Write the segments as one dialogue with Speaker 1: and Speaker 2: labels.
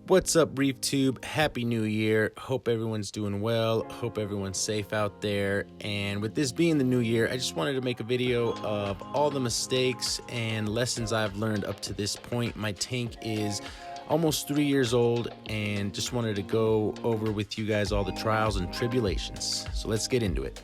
Speaker 1: What's up, Reef Tube? Happy New Year. Hope everyone's doing well. Hope everyone's safe out there. And with this being the new year, I just wanted to make a video of all the mistakes and lessons I've learned up to this point. My tank is almost 3 years old and just wanted to go over with you guys all the trials and tribulations. So let's get into it.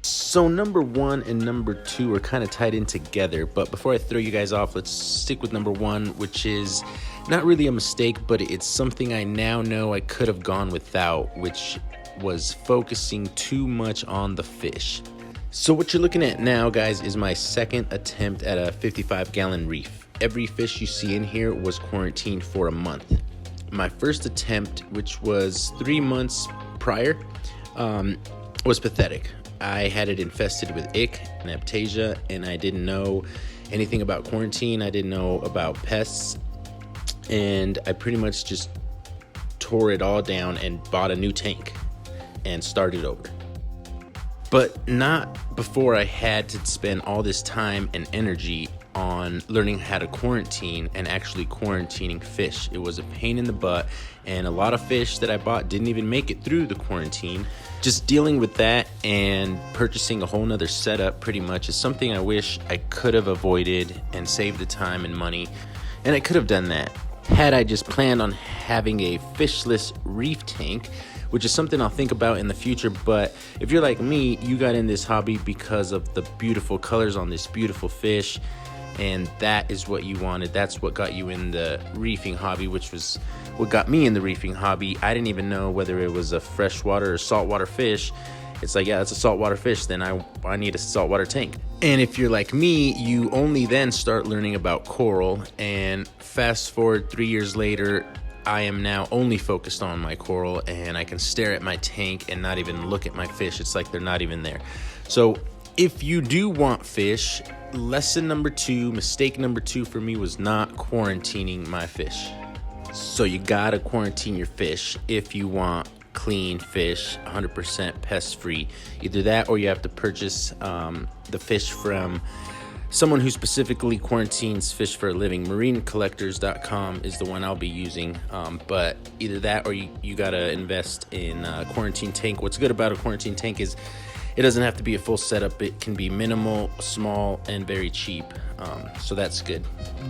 Speaker 1: So number one and number two are kind of tied in together, but before I throw you guys off, let's stick with number one, which is not really a mistake, but it's something I now know I could have gone without, which was focusing too much on the fish. So what you're looking at now, guys, is my second attempt at a 55-gallon reef. Every fish you see in here was quarantined for a month. My first attempt, which was 3 months prior, was pathetic. I had it infested with ick and aptasia, and I didn't know anything about quarantine. I didn't know about pests, and I pretty much just tore it all down and bought a new tank and started over. But not before I had to spend all this time and energy on learning how to quarantine and actually quarantining fish. It was a pain in the butt, and a lot of fish that I bought didn't even make it through the quarantine. Just dealing with that and purchasing a whole nother setup pretty much is something I wish I could have avoided and saved the time and money, and I could have done that had I just planned on having a fishless reef tank, which is something I'll think about in the future. But if you're like me, you got in this hobby because of the beautiful colors on this beautiful fish, and that is what you wanted. That's what got you in the reefing hobby, which was what got me in the reefing hobby. I didn't even know whether it was a freshwater or saltwater fish. It's like, yeah, it's a saltwater fish, then I need a saltwater tank. And if you're like me, you only then start learning about coral, and fast forward 3 years later, I am now only focused on my coral, and I can stare at my tank and not even look at my fish. It's like they're not even there. So if you do want fish, lesson number two, mistake number two for me was not quarantining my fish. So you gotta quarantine your fish if you want clean fish, 100% pest free. Either that, or you have to purchase the fish from someone who specifically quarantines fish for a living. Marinecollectors.com is the one I'll be using. But either that, or you gotta invest in a quarantine tank. What's good about a quarantine tank is it doesn't have to be a full setup. It can be minimal, small, and very cheap. So that's good.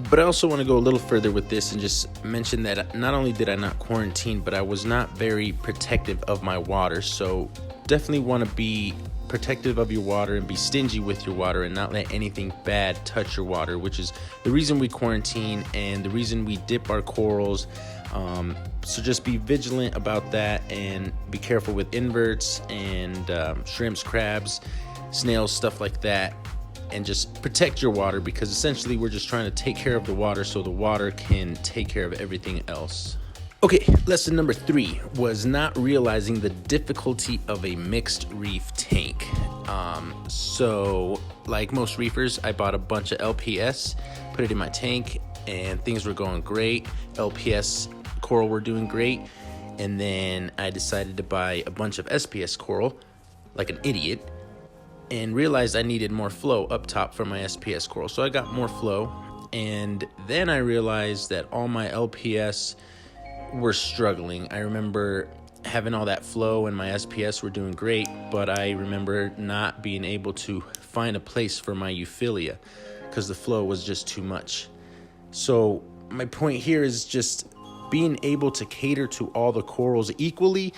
Speaker 1: But I also want to go a little further with this and just mention that not only did I not quarantine, but I was not very protective of my water. So definitely want to be protective of your water and be stingy with your water and not let anything bad touch your water, which is the reason we quarantine and the reason we dip our corals. So just be vigilant about that and be careful with inverts and shrimps, crabs, snails, stuff like that, and just protect your water, because essentially we're just trying to take care of the water so the water can take care of everything else. Okay, lesson number three was not realizing the difficulty of a mixed reef tank. So like most reefers, I bought a bunch of LPS, put it in my tank, and things were going great. LPS coral were doing great, and then I decided to buy a bunch of SPS coral like an idiot and realized I needed more flow up top for my SPS coral. So I got more flow, and then I realized that all my LPS were struggling. I remember having all that flow and my SPS were doing great, but I remember not being able to find a place for my Euphilia because the flow was just too much. So my point here is just being able to cater to all the corals equally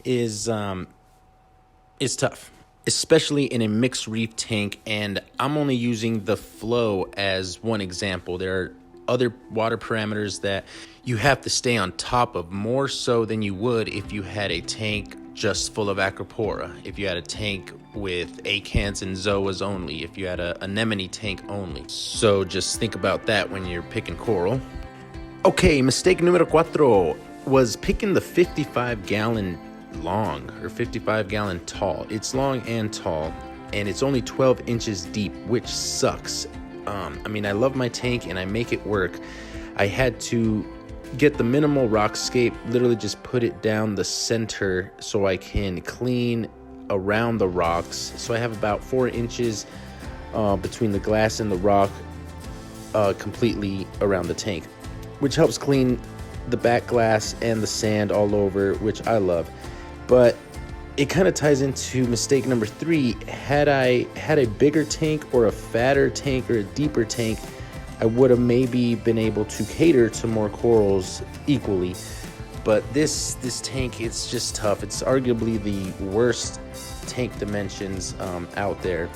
Speaker 1: is tough, especially in a mixed reef tank. And I'm only using the flow as one example. There are other water parameters that you have to stay on top of, more so than you would if you had a tank just full of Acropora, if you had a tank with acants and zoas only, if you had a anemone tank only. So just think about that when you're picking coral. Okay, mistake numero cuatro was picking the 55-gallon long or 55-gallon tall. It's long and tall, and it's only 12 inches deep, which sucks. I mean, I love my tank and I make it work. I had to get the minimal rockscape, literally just put it down the center so I can clean around the rocks. So I have about 4 inches between the glass and the rock completely around the tank, which helps clean the back glass and the sand all over, which I love. But it kind of ties into mistake number 3. Had I had a bigger tank or a fatter tank or a deeper tank, I would have maybe been able to cater to more corals equally. But this tank, it's just tough. It's arguably the worst tank dimensions out there.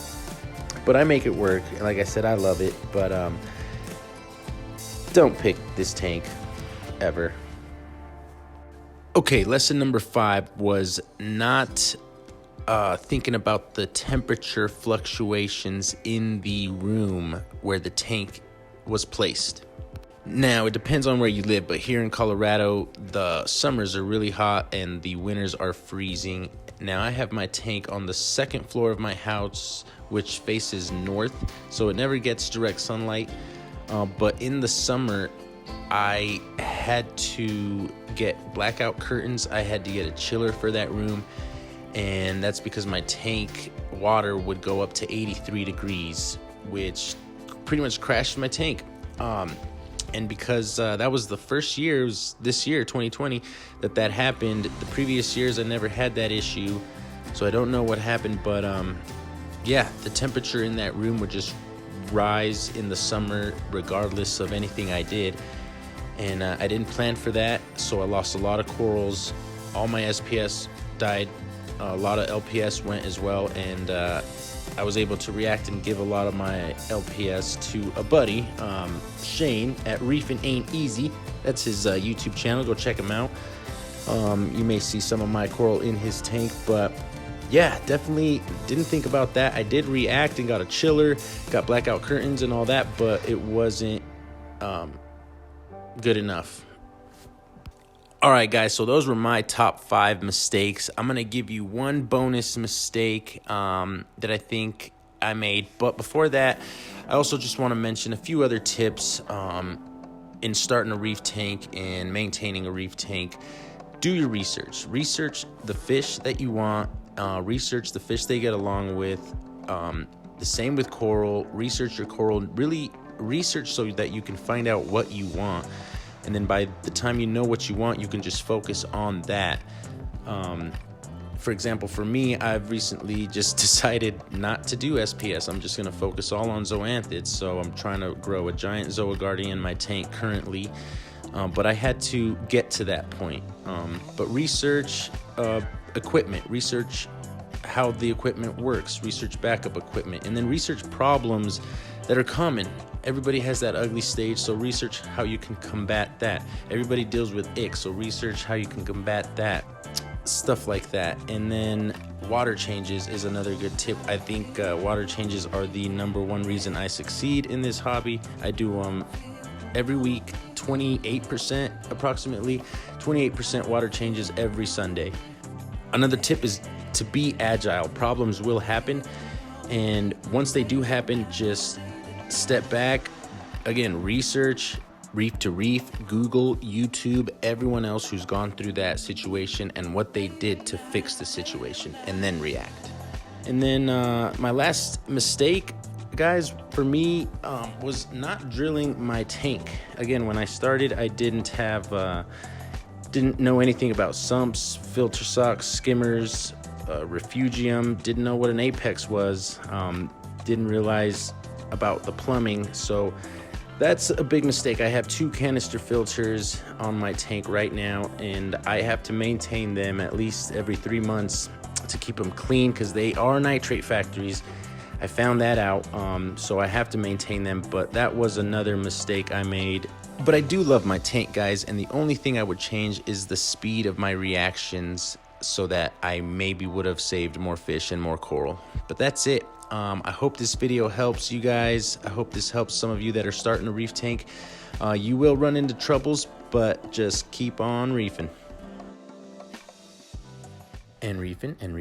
Speaker 1: But I make it work. Like I said, I love it. But don't pick this tank ever. Okay, lesson number 5 was not thinking about the temperature fluctuations in the room where the tank was placed. Now, it depends on where you live, but here in Colorado, the summers are really hot and the winters are freezing. Now, I have my tank on the 2nd floor of my house, which faces north, so it never gets direct sunlight. But in the summer, I had to get blackout curtains. I had to get a chiller for that room, and that's because my tank water would go up to 83 degrees, which pretty much crashed my tank. And because that was the first year, it was this year, 2020, that happened. The previous years, I never had that issue, so I don't know what happened, but yeah, the temperature in that room would just rise in the summer regardless of anything I did. And I didn't plan for that, so I lost a lot of corals. All my SPS died. A lot of LPS went as well, and I was able to react and give a lot of my LPS to a buddy, Shane, at Reefing Ain't Easy. That's his YouTube channel. Go check him out. You may see some of my coral in his tank, but yeah, definitely didn't think about that. I did react and got a chiller, got blackout curtains and all that, but it wasn't good enough. All right, guys, so those were my top 5 mistakes. I'm going to give you one bonus mistake that I think I made. But before that, I also just want to mention a few other tips in starting a reef tank and maintaining a reef tank. Do your research. Research the fish that you want. Research the fish they get along with. The same with coral. Research your coral. Really research so that you can find out what you want. And then by the time you know what you want, you can just focus on that. For example, for me, I've recently just decided not to do SPS. I'm just going to focus all on zoanthids. So I'm trying to grow a giant zooguardia in my tank currently. But I had to get to that point. But research equipment, research how the equipment works, research backup equipment, and then research problems that are common. Everybody has that ugly stage, so research how you can combat that. Everybody deals with ick, so research how you can combat that. Stuff like that. And then water changes is another good tip. I think water changes are the #1 reason I succeed in this hobby. I do every week, 28%, approximately 28% water changes every Sunday. Another tip is to be agile. Problems will happen, and once they do happen, just step back. Again, research, reef to reef, Google, YouTube, everyone else who's gone through that situation and what they did to fix the situation, and then react. And then my last mistake, guys, for me was not drilling my tank. Again, when I started, I didn't know anything about sumps, filter socks, skimmers, refugium, didn't know what an apex was, didn't realize about the plumbing. So that's a big mistake. I have 2 canister filters on my tank right now, and I have to maintain them at least every 3 months to keep them clean, because they are nitrate factories. I found that out, so I have to maintain them. But that was another mistake I made. But I do love my tank, guys, and the only thing I would change is the speed of my reactions, so that I maybe would have saved more fish and more coral. But that's it. I hope this video helps you guys. I hope this helps some of you that are starting a reef tank. You will run into troubles, but just keep on reefing. And reefing and reefing.